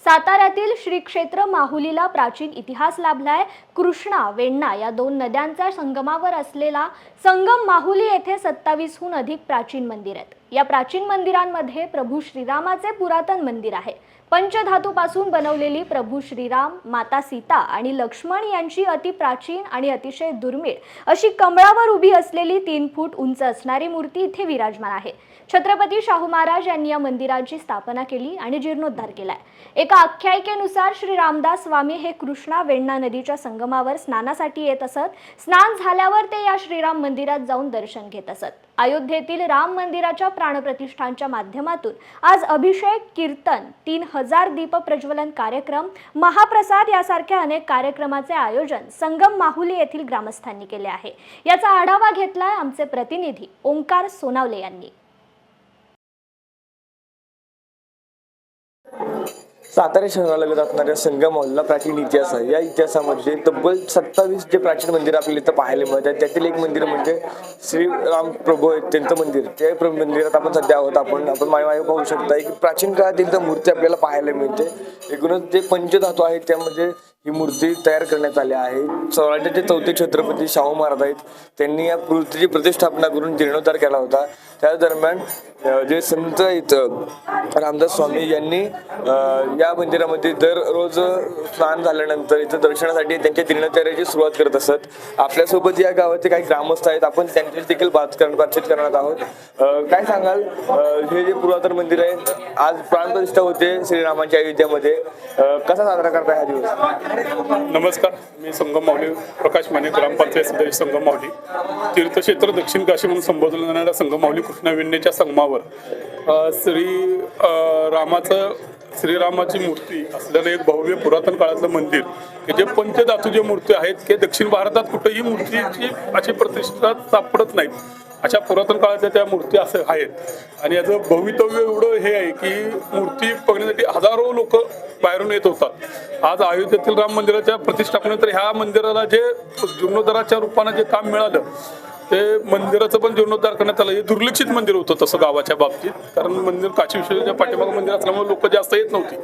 साताऱ्यातील श्री क्षेत्र माहुलीला प्राचीन इतिहास लाभलाय। कृष्णा वेण्णा या दोन नद्यांच्या संगमावर असलेला संगम माहुली येथे 27हून अधिक प्राचीन मंदिर आहेत। या प्राचीन मंदिरांमध्ये प्रभू श्रीरामाचे पुरातन मंदिर आहे। पंचधातूपासून बनवलेली प्रभू श्रीराम, माता सीता आणि लक्ष्मण यांची अति प्राचीन आणि अतिशय दुर्मिळ अशी कमळावर उभी असलेली 3 फूट उंच असणारी मूर्ती इथे विराजमान आहे। छत्रपती शाहू महाराज यांनी या मंदिराची स्थापना केली आणि जीर्णोद्धार केलाय। एका आख्यायिकेनुसार श्री रामदास स्वामी हे कृष्णा वेण्णा नदीच्या संगमावर स्नानासाठी येत असत। स्नान झाल्यावर ते या श्रीराम मंदिरात जाऊन दर्शन घेत असत। अयोध्येतील राम मंदिराच्या प्राणप्रतिष्ठानच्या माध्यमातून आज अभिषेक, कीर्तन, 3000 दीप प्रज्वलन कार्यक्रम, महाप्रसाद यासारख्या अनेक कार्यक्रमाचे आयोजन संगम माहुली येथील ग्रामस्थांनी केले आहे। याचा आढावा घेतलाय आमचे प्रतिनिधी ओंकार सोनावले यांनी। सातारा शहरालगत असणाऱ्या संगम माहुलीला प्राचीन इतिहास आहे। या इतिहासामध्ये तब्बल 27 जे प्राचीन मंदिर आपल्याला इथं पाहायला मिळतात। त्यातील एक मंदिर म्हणजे श्रीराम प्रभू आहेत त्यांचं मंदिर। त्या मंदिरात आपण सध्या आहोत। आपण मागे पाहू शकता की प्राचीन काळात इथं मूर्ती आपल्याला पाहायला मिळते। एकूणच जे पंचधातू आहेत त्यामध्ये ही मूर्ती तयार करण्यात आली आहे। स्वराज्याचे 4थे छत्रपती शाहू महाराज आहेत, त्यांनी या मूर्तीची प्रतिष्ठापना करून जीर्णोद्धार केला होता। त्या दरम्यान जे संत आहेत रामदास स्वामी यांनी या मंदिरामध्ये दररोज स्नान झाल्यानंतर इथं दर्शनासाठी त्यांच्या दिनचर्येची सुरुवात करत असत। आपल्यासोबत या गावाचे काही ग्रामस्थ आहेत, आपण त्यांच्याशी देखील बातचीत करणार आहोत। काय सांगाल, हे जे पुरातन मंदिर आहे आज प्राणप्रतिष्ठा होते श्रीरामांच्या अयोध्येमध्ये, कसा साजरा करता हा दिवस? नमस्कार, मी संगम माहुली प्रकाश माने, ग्रामपंचायत सदस्य संगम माहुली। तीर्थक्षेत्र दक्षिण काशी म्हणून संबोधलं जाणाऱ्या संगम माहुली कृष्णा वेण्णेच्या संगमावर श्रीरामाची मूर्ती असलेलं एक भव्य पुरातन काळातलं मंदिर की जे पंचधातूचे मूर्ती आहेत की दक्षिण भारतात कुठेही मूर्तीची अशी प्रतिष्ठा सापडत नाही। अशा पुरातन काळाच्या त्या मूर्ती असं आहेत आणि याचं भवितव्य एवढं हे आहे की मूर्ती बघण्यासाठी हजारो लोक बाहेरून येत होतात। आज अयोध्येतील राम मंदिराच्या प्रतिष्ठापनेनंतर ह्या मंदिराला जे जीर्णोद्धाराच्या रूपानं जे काम मिळालं ते मंदिराचं पण जीर्णोद्धार करण्यात आलं। हे दुर्लक्षित मंदिर होतं तसं गावाच्या बाबतीत, कारण मंदिर काशी विश्वनाथच्या पाठीमागं मंदिर असल्यामुळे लोक जास्त येत नव्हती।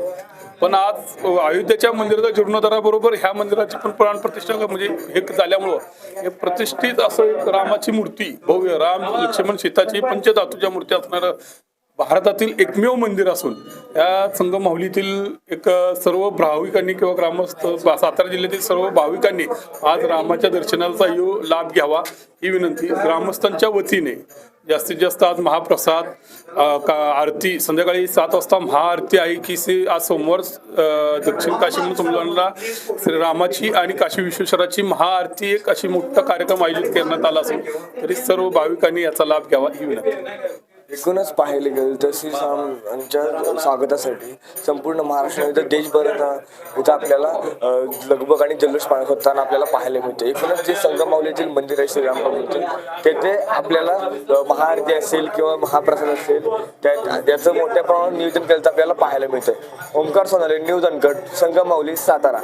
पण आज अयोध्येच्या मंदिराच्या जीर्णोद्धाराबरोबर ह्या मंदिराची पण प्राणप्रतिष्ठा म्हणजे हे झाल्यामुळं हे प्रतिष्ठित असं एक रामाची मूर्ती, भव्य राम लक्ष्मण सीताची पंचधातूच्या मूर्ती असणारं भारतातील एकमेव मंदिर असून या संगम माहुलीतील एक सर्व भाविकांनी किंवा ग्रामस्थ सातारा जिल्ह्यातील सर्व भाविकांनी आज रामाच्या दर्शनाचा लाभ घ्यावा ही विनंती ग्रामस्थांच्या वतीने। जास्तीत जास्त आज महाप्रसाद, आरती संध्याकाळी 7 वाजता महाआरती आहे की आज सोमवार दक्षिण काशी म्हणून समजणारा श्रीरामाची आणि काशी विश्वेश्वराची महाआरती एक अशी मोठा कार्यक्रम आयोजित करण्यात आला असून तरी सर्व भाविकांनी याचा लाभ घ्यावा ही विनंती। एकूणच पाहिले गेलं तर श्रीरामांच्या स्वागतासाठी संपूर्ण महाराष्ट्रामध्ये देशभरात इथं आपल्याला लगबग आणि जल्लोष होताना आपल्याला पाहायला मिळते। एकूणच जे संगम माहुलीतील मंदिर आहे श्रीराम प्रभूंचे तेथे आपल्याला महाआरती असेल किंवा महाप्रसाद असेल त्याचं मोठ्या प्रमाणात नियोजन केलं तर आपल्याला पाहायला मिळतं। ओंकार सोनाले, न्यूज अनकट, संगम माहुली, सातारा।